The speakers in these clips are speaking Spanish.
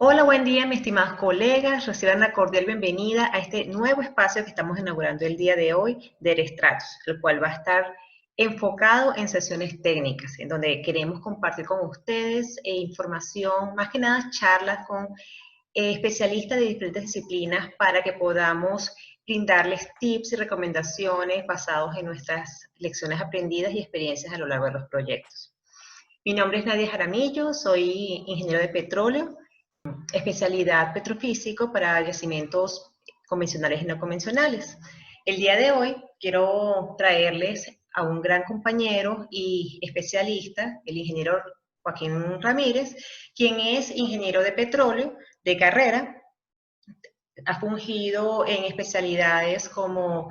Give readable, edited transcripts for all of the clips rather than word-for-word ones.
Hola, buen día, mis estimados colegas. Reciban una cordial bienvenida a este nuevo espacio que estamos inaugurando el día de hoy de Estratos, el cual va a estar enfocado en sesiones técnicas, en donde queremos compartir con ustedes información, más que nada charlas con especialistas de diferentes disciplinas para que podamos brindarles tips y recomendaciones basados en nuestras lecciones aprendidas y experiencias a lo largo de los proyectos. Mi nombre es Nadia Jaramillo, soy ingeniero de petróleo, especialidad petrofísico para yacimientos convencionales y no convencionales. El día de hoy quiero traerles a un gran compañero y especialista, el ingeniero Joaquín Ramírez, quien es ingeniero de petróleo de carrera, ha fungido en especialidades como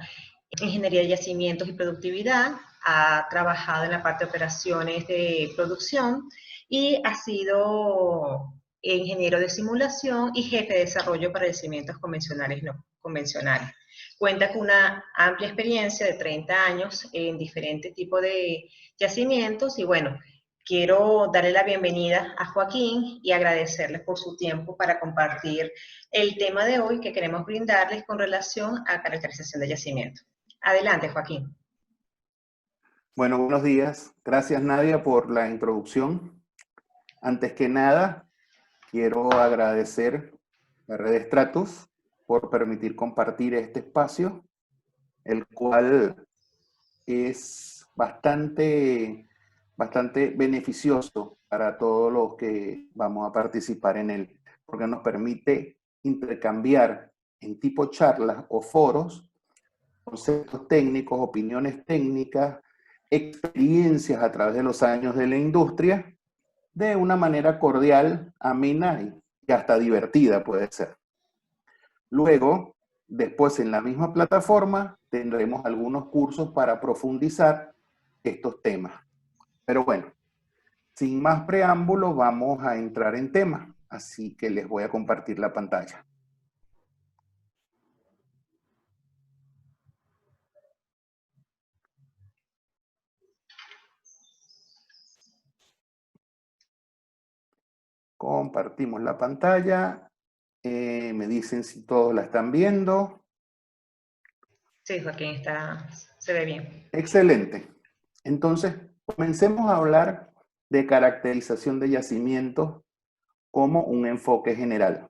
ingeniería de yacimientos y productividad, ha trabajado en la parte de operaciones de producción y ha sido ingeniero de simulación y jefe de desarrollo para yacimientos convencionales y no convencionales. Cuenta con una amplia experiencia de 30 años en diferentes tipos de yacimientos y bueno, quiero darle la bienvenida a Joaquín y agradecerles por su tiempo para compartir el tema de hoy que queremos brindarles con relación a caracterización de yacimiento. Adelante, Joaquín. Bueno, buenos días. Gracias, Nadia, por la introducción. Antes que nada, quiero agradecer a Red Stratus por permitir compartir este espacio, el cual es bastante beneficioso para todos los que vamos a participar en él, porque nos permite intercambiar en tipo charlas o foros conceptos técnicos, opiniones técnicas, experiencias a través de los años de la industria, de una manera cordial, amena y hasta divertida puede ser. Luego, después en la misma plataforma, tendremos algunos cursos para profundizar estos temas. Pero bueno, sin más preámbulos, vamos a entrar en tema. Así que les voy a compartir la pantalla. Compartimos la pantalla. Me dicen si todos la están viendo. Sí, Joaquín, se ve bien. Excelente. Entonces, comencemos a hablar de caracterización de yacimientos como un enfoque general.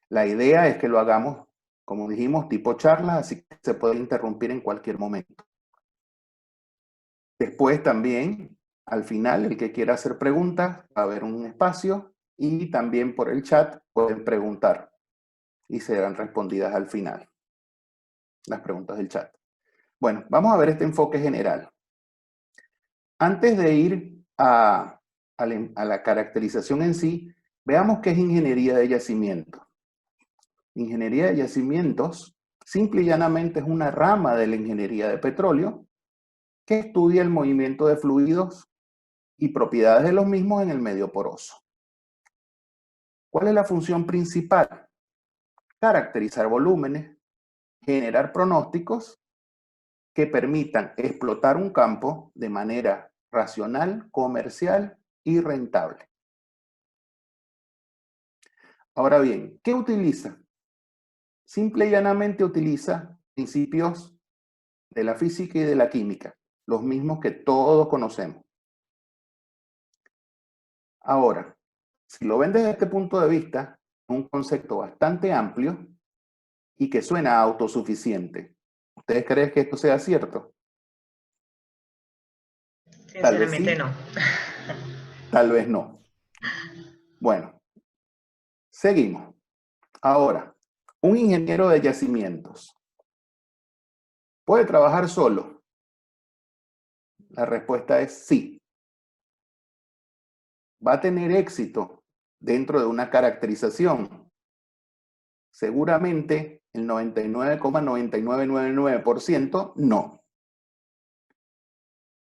La idea es que lo hagamos, como dijimos, tipo charla, así que se puede interrumpir en cualquier momento. Después también, al final, el que quiera hacer preguntas, va a haber un espacio y también por el chat pueden preguntar y serán respondidas al final, las preguntas del chat. Bueno, vamos a ver este enfoque general. Antes de ir a la caracterización en sí, veamos qué es ingeniería de yacimientos. Ingeniería de yacimientos, simple y llanamente, es una rama de la ingeniería de petróleo que estudia el movimiento de fluidos y propiedades de los mismos en el medio poroso. ¿Cuál es la función principal? Caracterizar volúmenes, generar pronósticos que permitan explotar un campo de manera racional, comercial y rentable. Ahora bien, ¿qué utiliza? Simple y llanamente utiliza principios de la física y de la química, los mismos que todos conocemos. Ahora, si lo ven desde este punto de vista, es un concepto bastante amplio y que suena autosuficiente. ¿Ustedes creen que esto sea cierto? Tal vez Sinceramente sí, no. tal vez no. Bueno, seguimos. Ahora, un ingeniero de yacimientos, ¿puede trabajar solo? La respuesta es sí. ¿Va a tener éxito dentro de una caracterización? Seguramente el 99,9999% no.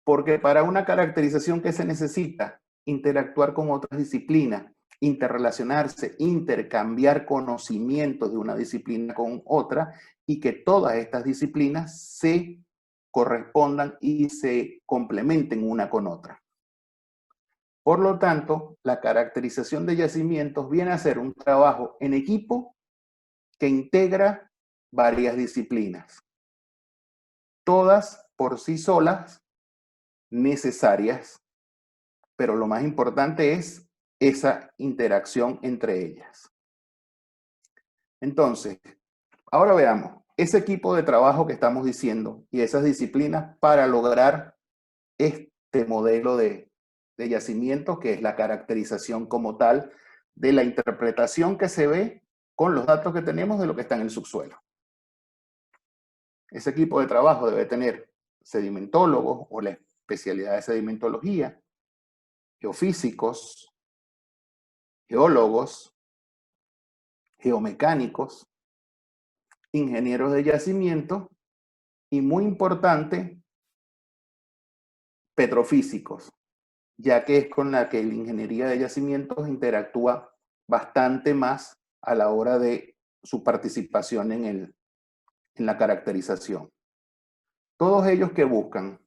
Porque para una caracterización, ¿qué se necesita? Interactuar con otras disciplinas, interrelacionarse, intercambiar conocimientos de una disciplina con otra y que todas estas disciplinas se correspondan y se complementen una con otra. Por lo tanto, la caracterización de yacimientos viene a ser un trabajo en equipo que integra varias disciplinas, todas por sí solas necesarias, pero lo más importante es esa interacción entre ellas. Entonces, ahora veamos ese equipo de trabajo que estamos diciendo y esas disciplinas para lograr este modelo de yacimiento, que es la caracterización como tal de la interpretación que se ve con los datos que tenemos de lo que está en el subsuelo. Ese equipo de trabajo debe tener sedimentólogos o la especialidad de sedimentología, geofísicos, geólogos, geomecánicos, ingenieros de yacimiento y, muy importante, petrofísicos, ya que es con la que la ingeniería de yacimientos interactúa bastante más a la hora de su participación en la caracterización. Todos ellos que buscan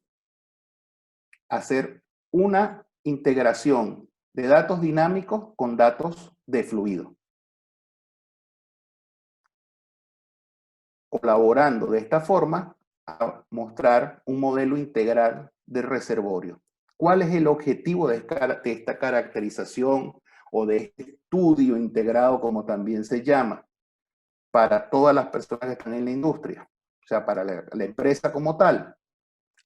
hacer una integración de datos dinámicos con datos de fluido, colaborando de esta forma a mostrar un modelo integral de reservorio. ¿Cuál es el objetivo de esta caracterización o de este estudio integrado, como también se llama, para todas las personas que están en la industria? O sea, para la empresa como tal,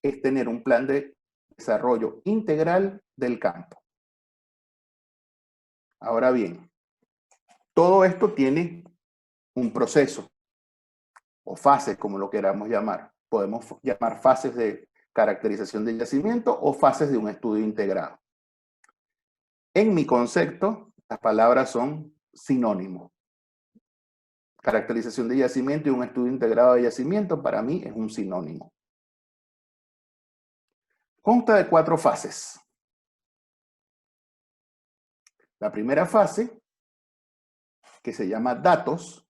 es tener un plan de desarrollo integral del campo. Ahora bien, todo esto tiene un proceso o fases, como lo queramos llamar. Podemos llamar fases de caracterización del yacimiento o fases de un estudio integrado. En mi concepto, las palabras son sinónimos. Caracterización de yacimiento y un estudio integrado de yacimiento para mí es un sinónimo. Consta de 4 fases. La primera fase, que se llama datos,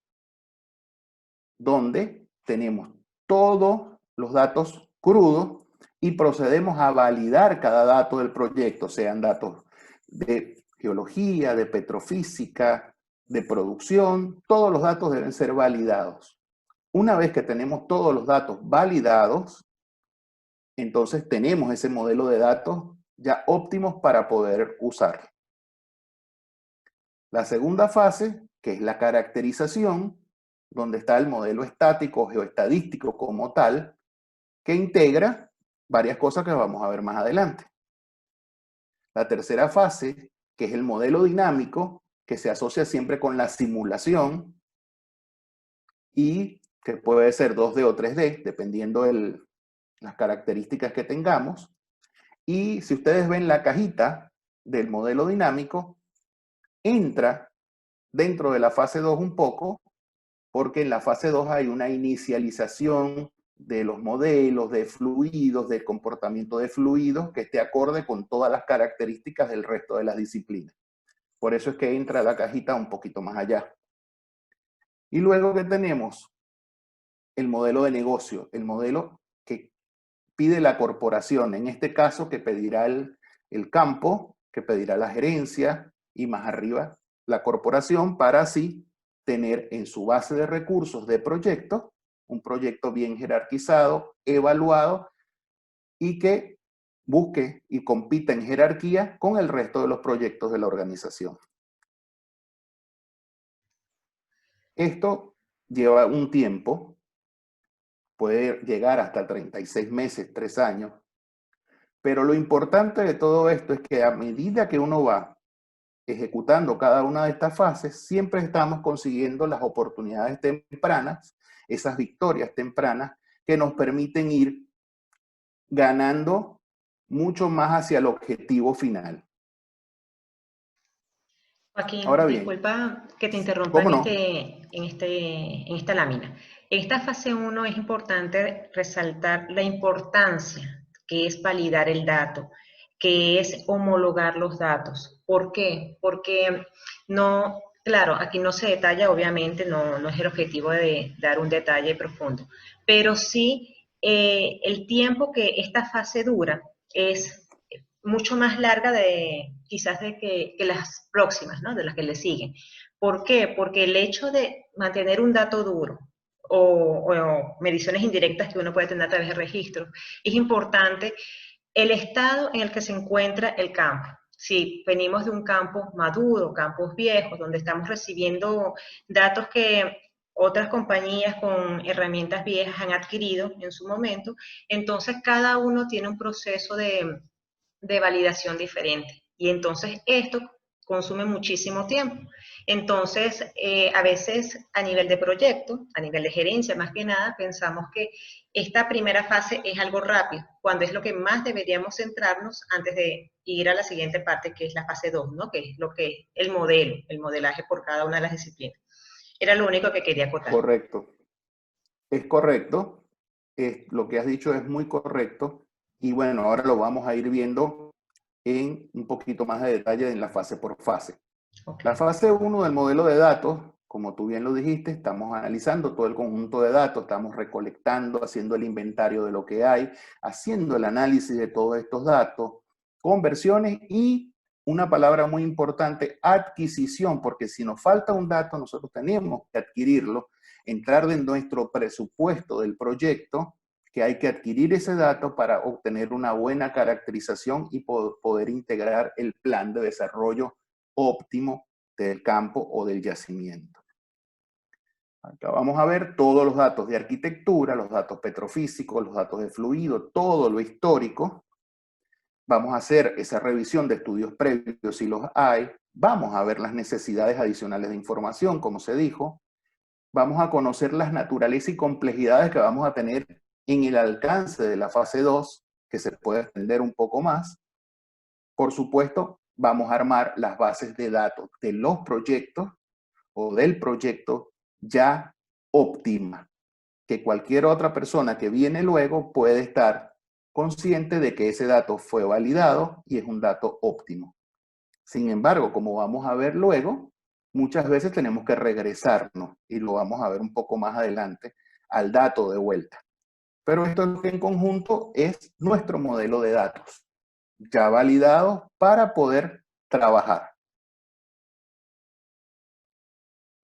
donde tenemos todos los datos crudos y procedemos a validar cada dato del proyecto, sean datos de geología, de petrofísica, de producción, todos los datos deben ser validados. Una vez que tenemos todos los datos validados, entonces tenemos ese modelo de datos ya óptimos para poder usar. La segunda fase, que es la caracterización, donde está el modelo estático, geoestadístico como tal, que integra varias cosas que vamos a ver más adelante. La tercera fase, que es el modelo dinámico, que se asocia siempre con la simulación y que puede ser 2D o 3D, dependiendo de las características que tengamos. Y si ustedes ven la cajita del modelo dinámico, entra dentro de la fase 2 un poco, porque en la fase 2 hay una inicialización de los modelos, de fluidos, del comportamiento de fluidos, que esté acorde con todas las características del resto de las disciplinas. Por eso es que entra la cajita un poquito más allá. Y luego que tenemos el modelo de negocio, el modelo que pide la corporación, en este caso que pedirá el campo, que pedirá la gerencia y más arriba la corporación, para así tener en su base de recursos de proyectos un proyecto bien jerarquizado, evaluado y que busque y compita en jerarquía con el resto de los proyectos de la organización. Esto lleva un tiempo, puede llegar hasta 36 meses, 3 años, pero lo importante de todo esto es que a medida que uno va ejecutando cada una de estas fases, siempre estamos consiguiendo las oportunidades tempranas, esas victorias tempranas que nos permiten ir ganando mucho más hacia el objetivo final. Joaquín, Ahora bien, disculpa que te interrumpa ¿cómo no? en esta lámina. En esta fase 1 es importante resaltar la importancia que es validar el dato, que es homologar los datos. ¿Por qué? Porque no, claro, aquí no se detalla, obviamente, no es el objetivo de dar un detalle profundo, pero sí el tiempo que esta fase dura es mucho más larga quizás que las próximas, ¿no? De las que le siguen. ¿Por qué? Porque el hecho de mantener un dato duro o mediciones indirectas que uno puede tener a través de registros, es importante el estado en el que se encuentra el campo. Si venimos de un campo maduro, campos viejos, donde estamos recibiendo datos que otras compañías con herramientas viejas han adquirido en su momento, entonces cada uno tiene un proceso de validación diferente. Y entonces esto consume muchísimo tiempo. Entonces, a veces a nivel de proyecto, a nivel de gerencia más que nada, pensamos que esta primera fase es algo rápido, cuando es lo que más deberíamos centrarnos antes de ir a la siguiente parte, que es la fase 2, ¿no? Que es lo que el modelo, el modelaje por cada una de las disciplinas. Era lo único que quería acotar. Correcto. Es correcto. Lo que has dicho es muy correcto. Y bueno, ahora lo vamos a ir viendo en un poquito más de detalle en la fase por fase. Okay. La fase 1 del modelo de datos, como tú bien lo dijiste, estamos analizando todo el conjunto de datos, estamos recolectando, haciendo el inventario de lo que hay, haciendo el análisis de todos estos datos, conversiones y una palabra muy importante, adquisición, porque si nos falta un dato, nosotros tenemos que adquirirlo, entrar en nuestro presupuesto del proyecto, que hay que adquirir ese dato para obtener una buena caracterización y poder integrar el plan de desarrollo óptimo del campo o del yacimiento. Acá vamos a ver todos los datos de arquitectura, los datos petrofísicos, los datos de fluido, todo lo histórico. Vamos a hacer esa revisión de estudios previos si los hay. Vamos a ver las necesidades adicionales de información, como se dijo. Vamos a conocer las naturalezas y complejidades que vamos a tener en el alcance de la fase 2, que se puede extender un poco más. Por supuesto, vamos a armar las bases de datos de los proyectos o del proyecto ya óptima, que cualquier otra persona que viene luego puede estar consciente de que ese dato fue validado y es un dato óptimo. Sin embargo, como vamos a ver luego, muchas veces tenemos que regresarnos, y lo vamos a ver un poco más adelante, al dato de vuelta. Pero esto en conjunto es nuestro modelo de datos, ya validado para poder trabajar.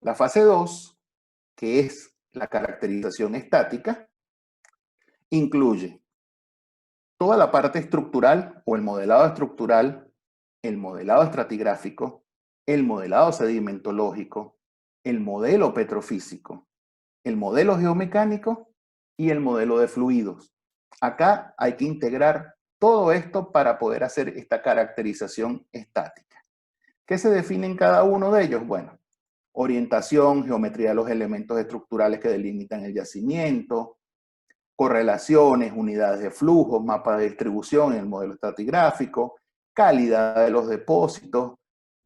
La fase 2, que es la caracterización estática, incluye toda la parte estructural o el modelado estructural, el modelado estratigráfico, el modelado sedimentológico, el modelo petrofísico, el modelo geomecánico y el modelo de fluidos. Acá hay que integrar todo esto para poder hacer esta caracterización estática. ¿Qué se define en cada uno de ellos? Bueno, orientación, geometría de los elementos estructurales que delimitan el yacimiento, correlaciones, unidades de flujo, mapa de distribución en el modelo estratigráfico, calidad de los depósitos,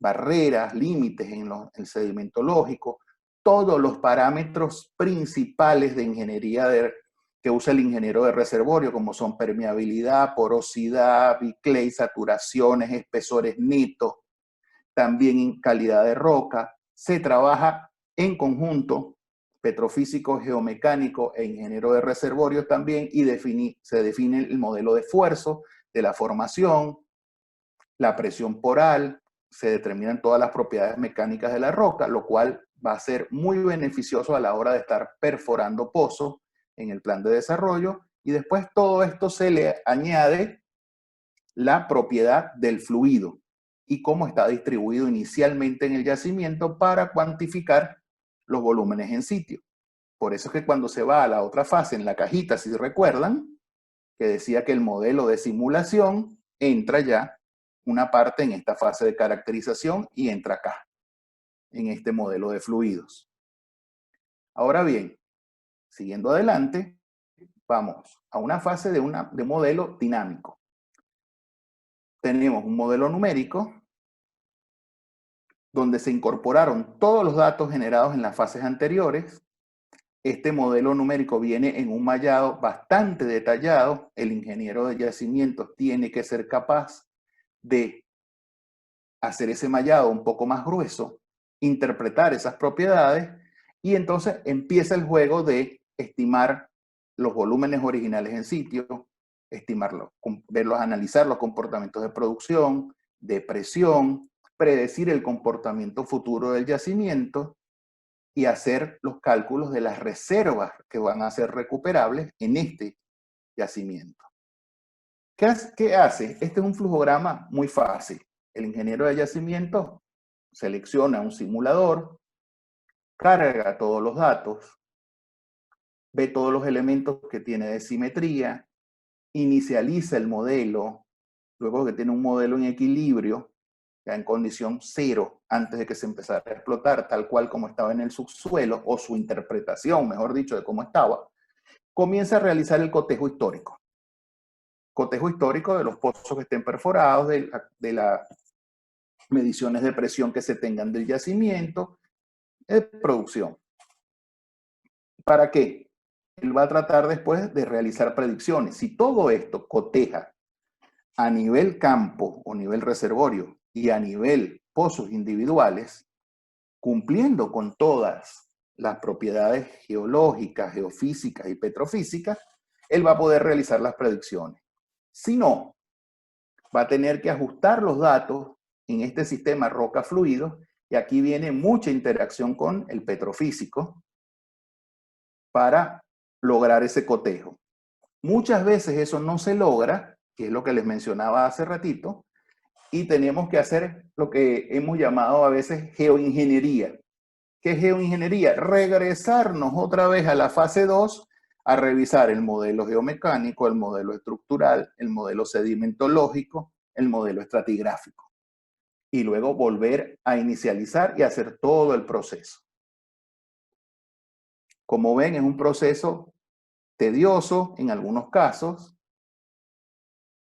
barreras, límites en el sedimentológico, todos los parámetros principales de ingeniería que usa el ingeniero de reservorio, como son permeabilidad, porosidad, biclay, saturaciones, espesores netos, también en calidad de roca. Se trabaja en conjunto, petrofísico, geomecánico e ingeniero de reservorios también, y se define el modelo de esfuerzo, de la formación, la presión poral, se determinan todas las propiedades mecánicas de la roca, lo cual va a ser muy beneficioso a la hora de estar perforando pozos en el plan de desarrollo, y después todo esto se le añade la propiedad del fluido y cómo está distribuido inicialmente en el yacimiento para cuantificar los volúmenes en sitio. Por eso es que cuando se va a la otra fase, en la cajita, si recuerdan, que decía que el modelo de simulación entra ya una parte en esta fase de caracterización y entra acá, en este modelo de fluidos. Ahora bien, siguiendo adelante, vamos a una fase de modelo dinámico. Tenemos un modelo numérico donde se incorporaron todos los datos generados en las fases anteriores. Este modelo numérico viene en un mallado bastante detallado. El ingeniero de yacimientos tiene que ser capaz de hacer ese mallado un poco más grueso, interpretar esas propiedades, y entonces empieza el juego de estimar los volúmenes originales en sitio, estimarlos, verlos, analizar los comportamientos de producción, de presión, predecir el comportamiento futuro del yacimiento y hacer los cálculos de las reservas que van a ser recuperables en este yacimiento. ¿Qué hace? Este es un flujograma muy fácil. El ingeniero de yacimiento selecciona un simulador, carga todos los datos, ve todos los elementos que tiene de simetría, inicializa el modelo, luego que tiene un modelo en equilibrio, ya en condición cero, antes de que se empezara a explotar, tal cual como estaba en el subsuelo, o su interpretación, mejor dicho, de cómo estaba, comienza a realizar el cotejo histórico. Cotejo histórico de los pozos que estén perforados, de las mediciones de presión que se tengan del yacimiento, de producción. ¿Para qué? Él va a tratar después de realizar predicciones. Si todo esto coteja a nivel campo o nivel reservorio y a nivel pozos individuales, cumpliendo con todas las propiedades geológicas, geofísicas y petrofísicas, él va a poder realizar las predicciones. Si no, va a tener que ajustar los datos en este sistema roca-fluido, y aquí viene mucha interacción con el petrofísico para lograr ese cotejo. Muchas veces eso no se logra, que es lo que les mencionaba hace ratito, y tenemos que hacer lo que hemos llamado a veces geoingeniería. ¿Qué es geoingeniería? Regresarnos otra vez a la fase 2 a revisar el modelo geomecánico, el modelo estructural, el modelo sedimentológico, el modelo estratigráfico. Y luego volver a inicializar y hacer todo el proceso. Como ven, es un proceso tedioso en algunos casos,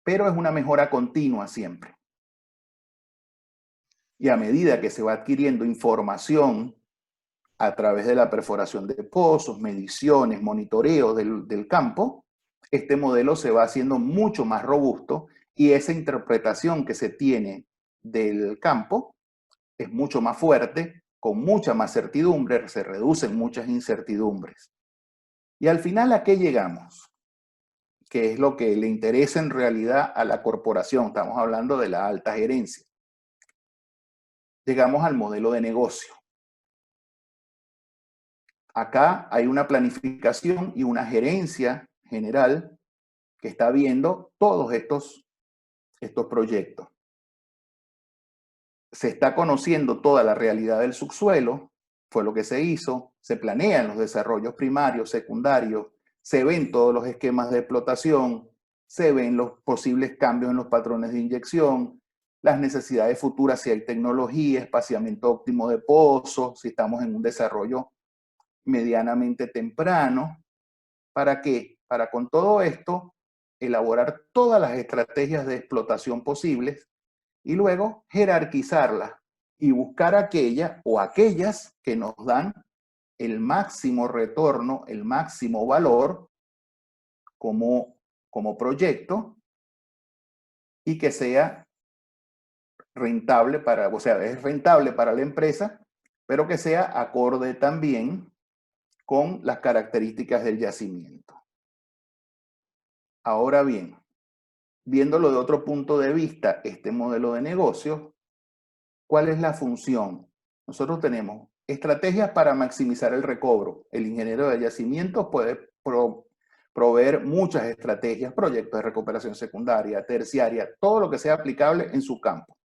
pero es una mejora continua siempre. Y a medida que se va adquiriendo información a través de la perforación de pozos, mediciones, monitoreo del campo, este modelo se va haciendo mucho más robusto y esa interpretación que se tiene del campo es mucho más fuerte, con mucha más certidumbre, se reducen muchas incertidumbres. Y al final, ¿a qué llegamos? Que es lo que le interesa en realidad a la corporación. Estamos hablando de la alta gerencia. Llegamos al modelo de negocio. Acá hay una planificación y una gerencia general que está viendo todos estos proyectos. Se está conociendo toda la realidad del subsuelo, fue lo que se hizo, se planean los desarrollos primarios, secundarios, se ven todos los esquemas de explotación, se ven los posibles cambios en los patrones de inyección, las necesidades futuras si hay tecnología, espaciamiento óptimo de pozos, si estamos en un desarrollo medianamente temprano. ¿Para qué? Para con todo esto elaborar todas las estrategias de explotación posibles y luego jerarquizarlas y buscar aquella o aquellas que nos dan el máximo retorno, el máximo valor como proyecto y que sea rentable para, o sea, es rentable para la empresa, pero que sea acorde también con las características del yacimiento. Ahora bien, viéndolo de otro punto de vista, este modelo de negocio, ¿cuál es la función? Nosotros tenemos estrategias para maximizar el recobro. El ingeniero de yacimientos puede proveer muchas estrategias, proyectos de recuperación secundaria, terciaria, todo lo que sea aplicable en su campo,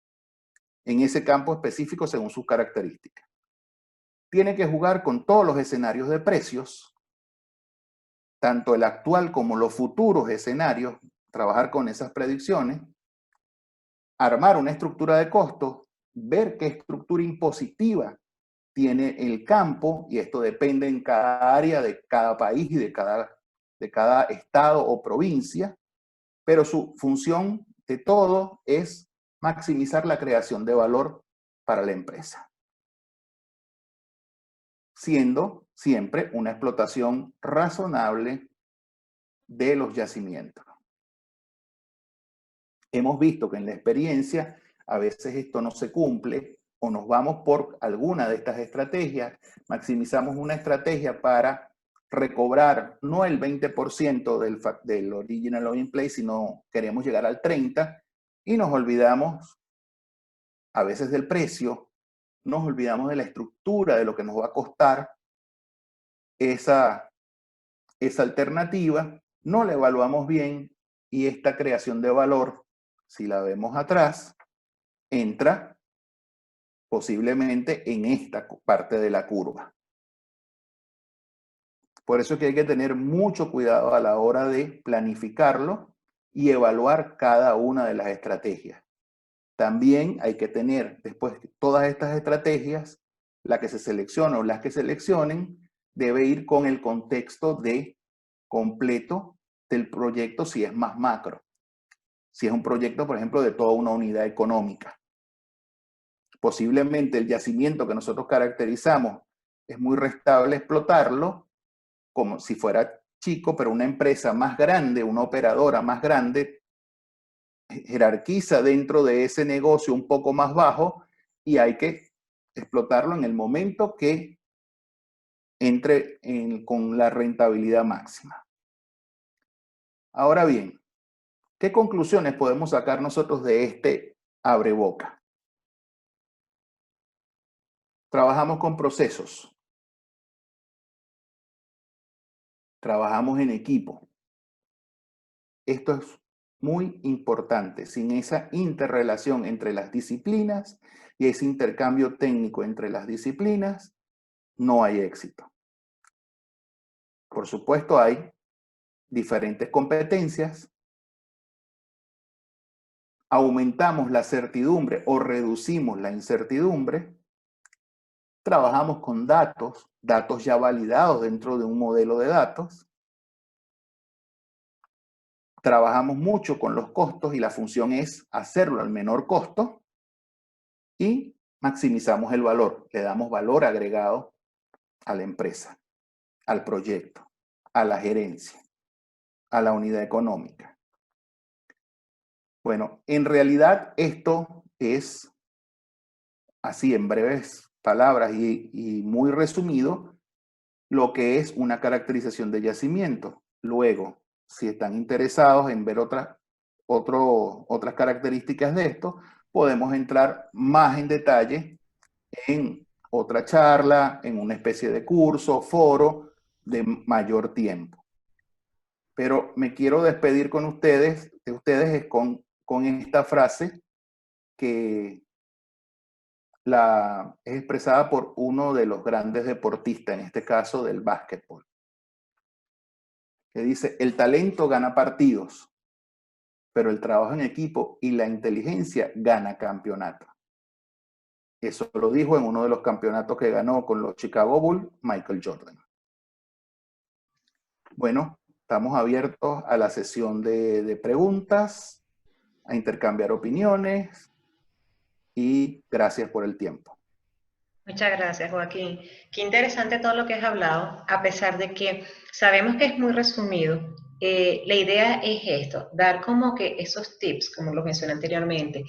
en ese campo específico según sus características. Tiene que jugar con todos los escenarios de precios, tanto el actual como los futuros escenarios, trabajar con esas predicciones, armar una estructura de costos, ver qué estructura impositiva tiene el campo, y esto depende en cada área de cada país y de cada estado o provincia, pero su función de todo es maximizar la creación de valor para la empresa, siendo siempre una explotación razonable de los yacimientos. Hemos visto que en la experiencia a veces esto no se cumple o nos vamos por alguna de estas estrategias, maximizamos una estrategia para recobrar no el 20% del original oil in place, sino queremos llegar al 30% y nos olvidamos a veces del precio, nos olvidamos de la estructura, de lo que nos va a costar esa alternativa, no la evaluamos bien y esta creación de valor, si la vemos atrás, entra posiblemente en esta parte de la curva. Por eso es que hay que tener mucho cuidado a la hora de planificarlo y evaluar cada una de las estrategias. También hay que tener, después de todas estas estrategias, la que se selecciona o las que seleccionen, debe ir con el contexto de completo del proyecto si es más macro. Si es un proyecto, por ejemplo, de toda una unidad económica. Posiblemente el yacimiento que nosotros caracterizamos es muy rentable explotarlo, como si fuera chico, pero una empresa más grande, una operadora más grande, jerarquiza dentro de ese negocio un poco más bajo y hay que explotarlo en el momento que entre con la rentabilidad máxima. Ahora bien, ¿qué conclusiones podemos sacar nosotros de este abreboca? Trabajamos con procesos. Trabajamos en equipo. Esto es muy importante. Sin esa interrelación entre las disciplinas y ese intercambio técnico entre las disciplinas, no hay éxito. Por supuesto, hay diferentes competencias. Aumentamos la certidumbre o reducimos la incertidumbre. Trabajamos con datos ya validados dentro de un modelo de datos. Trabajamos mucho con los costos y la función es hacerlo al menor costo y maximizamos el valor. Le damos valor agregado a la empresa, al proyecto, a la gerencia, a la unidad económica. Bueno, en realidad esto es, así en breves palabras y muy resumido, lo que es una caracterización de yacimiento. Luego, si están interesados en ver otras características de esto, podemos entrar más en detalle en otra charla, en una especie de curso, foro de mayor tiempo. Pero me quiero despedir con ustedes, con esta frase que es expresada por uno de los grandes deportistas, en este caso del básquetbol, que dice: el talento gana partidos, pero el trabajo en equipo y la inteligencia gana campeonatos. Eso lo dijo en uno de los campeonatos que ganó con los Chicago Bulls, Michael Jordan. Bueno, estamos abiertos a la sesión de preguntas, a intercambiar opiniones y gracias por el tiempo. Muchas gracias, Joaquín. Qué interesante todo lo que has hablado, a pesar de que sabemos que es muy resumido. La idea es esto, dar como que esos tips, como lo mencioné anteriormente,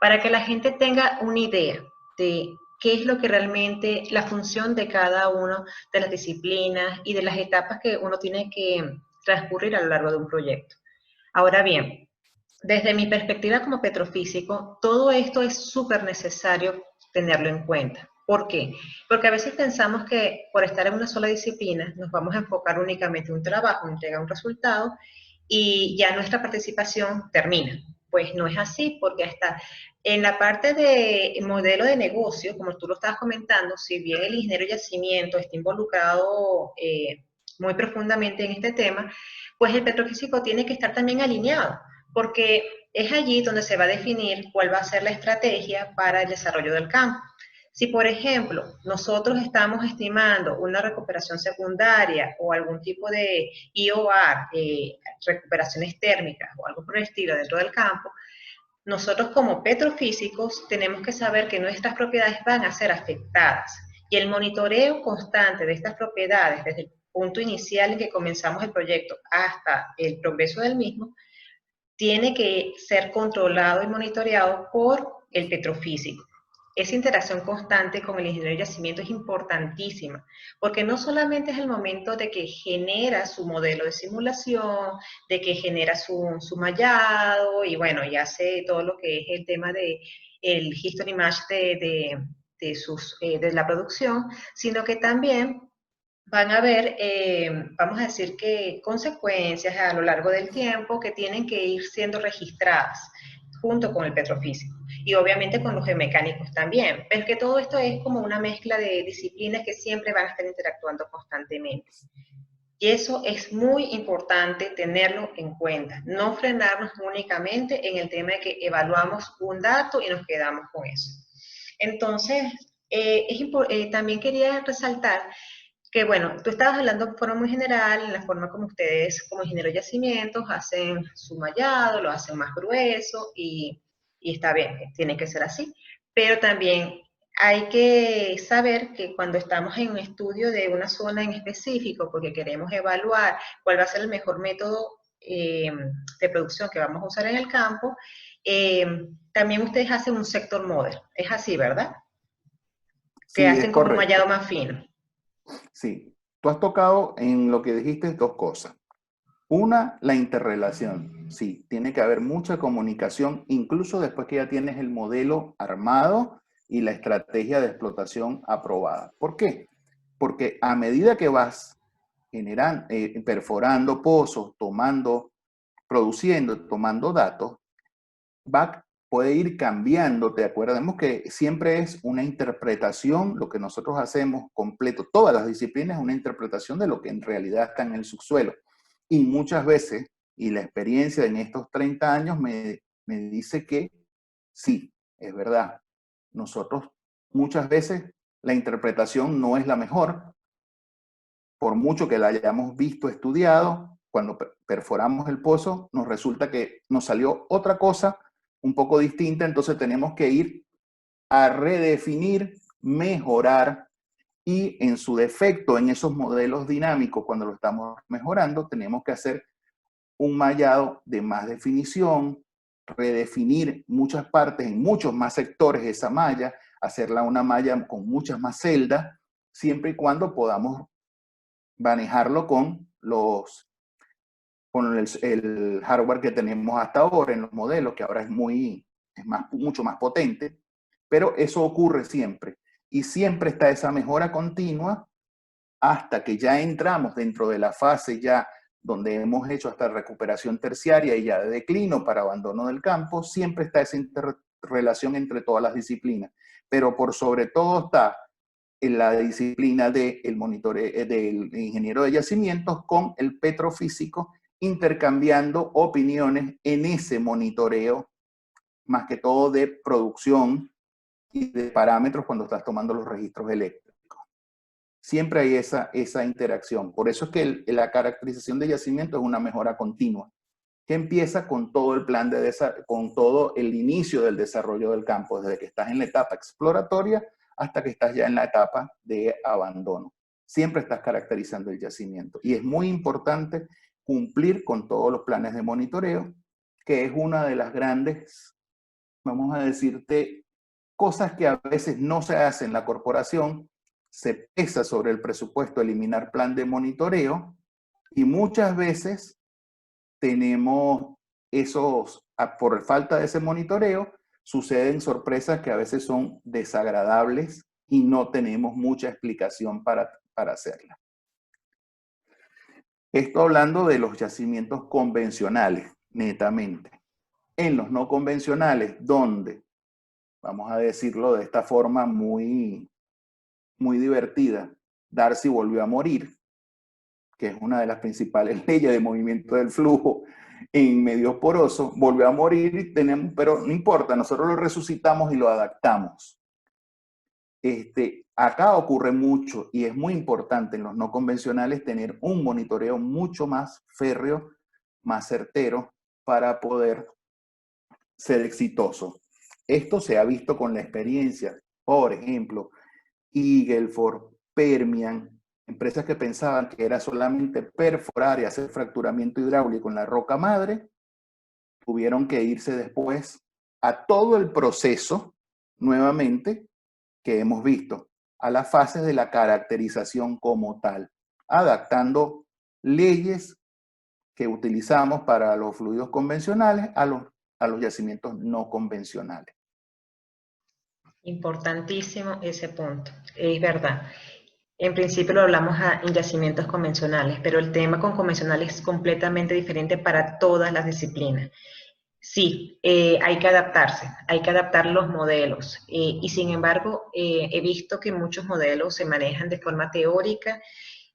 para que la gente tenga una idea de qué es lo que realmente, la función de cada una de las disciplinas y de las etapas que uno tiene que transcurrir a lo largo de un proyecto. Ahora bien, desde mi perspectiva como petrofísico, todo esto es súper necesario tenerlo en cuenta. ¿Por qué? Porque a veces pensamos que por estar en una sola disciplina nos vamos a enfocar únicamente en un trabajo, en entregar un resultado y ya nuestra participación termina. Pues no es así, porque hasta en la parte de modelo de negocio, como tú lo estabas comentando, si bien el ingeniero de yacimiento está involucrado muy profundamente en este tema, pues el petrofísico tiene que estar también alineado, porque es allí donde se va a definir cuál va a ser la estrategia para el desarrollo del campo. Si, por ejemplo, nosotros estamos estimando una recuperación secundaria o algún tipo de IOR, recuperaciones térmicas o algo por el estilo dentro del campo, nosotros como petrofísicos tenemos que saber que nuestras propiedades van a ser afectadas y el monitoreo constante de estas propiedades desde el punto inicial en que comenzamos el proyecto hasta el progreso del mismo tiene que ser controlado y monitoreado por el petrofísico. esa interacción constante con el ingeniero de yacimiento es importantísima, porque no solamente es el momento de que genera su modelo de simulación, de que genera su mallado y bueno, y hace todo lo que es el tema de el history match de la producción, sino que también van a haber, vamos a decir que consecuencias a lo largo del tiempo que tienen que ir siendo registradas junto con el petrofísico y obviamente con los geomecánicos también, pero que todo esto es como una mezcla de disciplinas que siempre van a estar interactuando constantemente. Y eso es muy importante tenerlo en cuenta, no frenarnos únicamente en el tema de que evaluamos un dato y nos quedamos con eso. Entonces, también quería resaltar que bueno, tú estabas hablando de forma muy general, en la forma como ustedes, como ingenieros de yacimientos, hacen su mallado, lo hacen más grueso y está bien, tiene que ser así. Pero también hay que saber que cuando estamos en un estudio de una zona en específico, porque queremos evaluar cuál va a ser el mejor método de producción que vamos a usar en el campo, eh, también ustedes hacen un sector model. Es así, ¿verdad? Que Sí, es hacen como un mallado correcto. más fino. Sí, tú has tocado en lo que dijiste dos cosas. Una, la interrelación. Sí, tiene que haber mucha comunicación, incluso después que ya tienes el modelo armado y la estrategia de explotación aprobada. ¿Por qué? Porque a medida que vas generando, perforando pozos, produciendo, tomando datos, puede ir cambiando. Te acordemos que siempre es una interpretación, lo que nosotros hacemos completo, todas las disciplinas, una interpretación de lo que en realidad está en el subsuelo. Y muchas veces, y la experiencia en estos 30 años me dice que sí, es verdad. Nosotros muchas veces la interpretación no es la mejor, por mucho que la hayamos visto, estudiado, cuando perforamos el pozo, nos resulta que nos salió otra cosa un poco distinta, entonces tenemos que ir a redefinir, mejorar y en su defecto, en esos modelos dinámicos, cuando lo estamos mejorando, tenemos que hacer un mallado de más definición, redefinir muchas partes en muchos más sectores esa malla, hacerla una malla con muchas más celdas, siempre y cuando podamos manejarlo con el hardware que tenemos hasta ahora en los modelos, que ahora mucho más potente, pero eso ocurre siempre. Y siempre está esa mejora continua hasta que ya entramos dentro de la fase ya donde hemos hecho hasta recuperación terciaria y ya de declino para abandono del campo, siempre está esa interrelación entre todas las disciplinas. Pero por sobre todo está en la disciplina del monitoreo del ingeniero de yacimientos con el petrofísico, intercambiando opiniones en ese monitoreo, más que todo de producción y de parámetros cuando estás tomando los registros eléctricos. Siempre hay esa interacción. Por eso es que la caracterización de yacimiento es una mejora continua, que empieza con todo el plan con todo el inicio del desarrollo del campo, desde que estás en la etapa exploratoria hasta que estás ya en la etapa de abandono. Siempre estás caracterizando el yacimiento. Y es muy importante cumplir con todos los planes de monitoreo, que es una de las grandes, vamos a decirte, cosas que a veces no se hacen en la corporación. Se pesa sobre el presupuesto eliminar plan de monitoreo y muchas veces tenemos por falta de ese monitoreo, suceden sorpresas que a veces son desagradables y no tenemos mucha explicación para hacerla. Esto hablando de los yacimientos convencionales, netamente. En los no convencionales, donde, vamos a decirlo de esta forma muy divertida, Darcy volvió a morir, que es una de las principales leyes de movimiento del flujo en medios porosos, volvió a morir, pero no importa, nosotros lo resucitamos y lo adaptamos. Acá ocurre mucho y es muy importante en los no convencionales tener un monitoreo mucho más férreo, más certero para poder ser exitoso. Esto se ha visto con la experiencia. Por ejemplo, Eagleford, Permian, empresas que pensaban que era solamente perforar y hacer fracturamiento hidráulico en la roca madre, tuvieron que irse después a todo el proceso nuevamente, que hemos visto, a las fases de la caracterización como tal, adaptando leyes que utilizamos para los fluidos convencionales a los yacimientos no convencionales. Importantísimo ese punto, es verdad. En principio lo hablamos en yacimientos convencionales, pero el tema con convencionales es completamente diferente para todas las disciplinas. Sí, hay que adaptarse, hay que adaptar los modelos. Y sin embargo, he visto que muchos modelos se manejan de forma teórica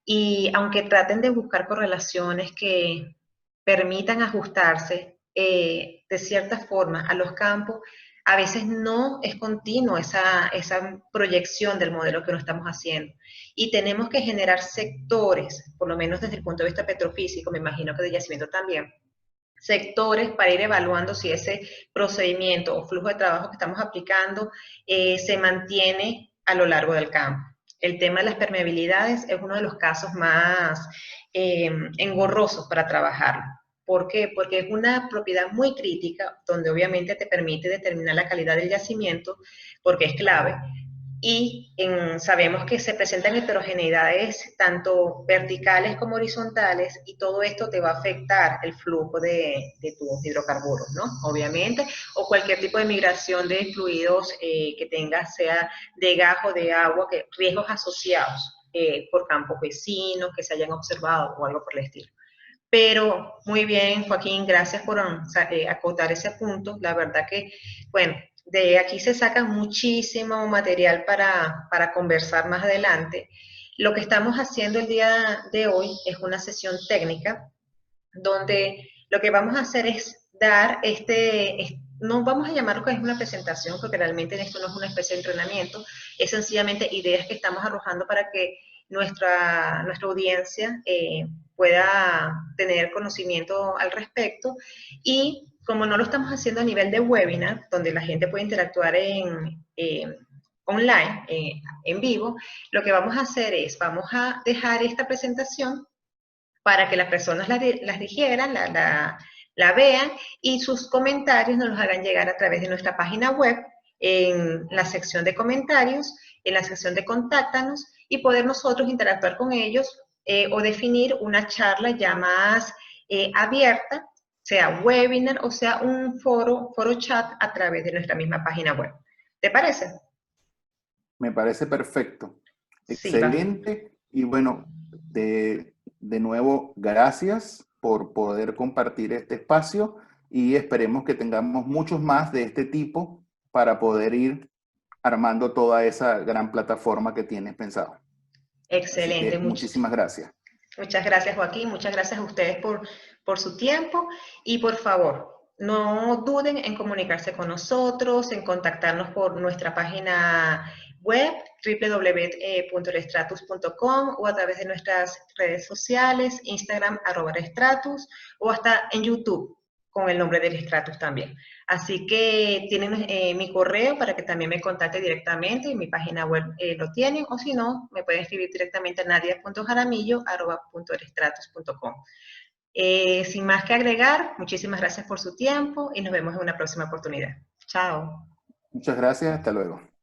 y aunque traten de buscar correlaciones que permitan ajustarse de cierta forma a los campos, a veces no es continuo esa proyección del modelo que no estamos haciendo. Y tenemos que generar sectores, por lo menos desde el punto de vista petrofísico, me imagino que de yacimiento también, sectores para ir evaluando si ese procedimiento o flujo de trabajo que estamos aplicando se mantiene a lo largo del campo. El tema de las permeabilidades es uno de los casos más engorrosos para trabajar. ¿Por qué? Porque es una propiedad muy crítica donde obviamente te permite determinar la calidad del yacimiento porque es clave, y sabemos que se presentan heterogeneidades tanto verticales como horizontales y todo esto te va a afectar el flujo de tus hidrocarburos, ¿no? Obviamente, o cualquier tipo de migración de fluidos que tengas, sea de gas o de agua, que riesgos asociados por campos vecinos que se hayan observado o algo por el estilo. Pero muy bien, Joaquín, gracias por acotar ese punto. La verdad que, bueno, de aquí se saca muchísimo material para conversar más adelante. Lo que estamos haciendo el día de hoy es una sesión técnica donde lo que vamos a hacer es dar no vamos a llamarlo que es una presentación, porque realmente esto no es una especie de entrenamiento, es sencillamente ideas que estamos arrojando para que nuestra audiencia pueda tener conocimiento al respecto. Y como no lo estamos haciendo a nivel de webinar, donde la gente puede interactuar online, en vivo, lo que vamos a hacer es, vamos a dejar esta presentación para que las personas las digieran, la vean y sus comentarios nos los hagan llegar a través de nuestra página web, en la sección de comentarios, en la sección de contáctanos y poder nosotros interactuar con ellos o definir una charla ya más abierta, sea webinar o sea un foro chat a través de nuestra misma página web. ¿Te parece? Me parece perfecto. Sí, va. Excelente. Y bueno, de nuevo, gracias por poder compartir este espacio y esperemos que tengamos muchos más de este tipo para poder ir armando toda esa gran plataforma que tienes pensado. Así Excelente. que muchísimas gracias. Muchas gracias, Joaquín. Muchas gracias a ustedes por su tiempo y por favor, no duden en comunicarse con nosotros, en contactarnos por nuestra página web www.restratus.com o a través de nuestras redes sociales, Instagram @restratus o hasta en YouTube con el nombre de Restratus también. Así que tienen mi correo para que también me contacte directamente, en mi página web lo tienen, o si no, me pueden escribir directamente a nadia.jaramillo@restratus.com. Sin más que agregar, muchísimas gracias por su tiempo y nos vemos en una próxima oportunidad. Chao. Muchas gracias. Hasta luego.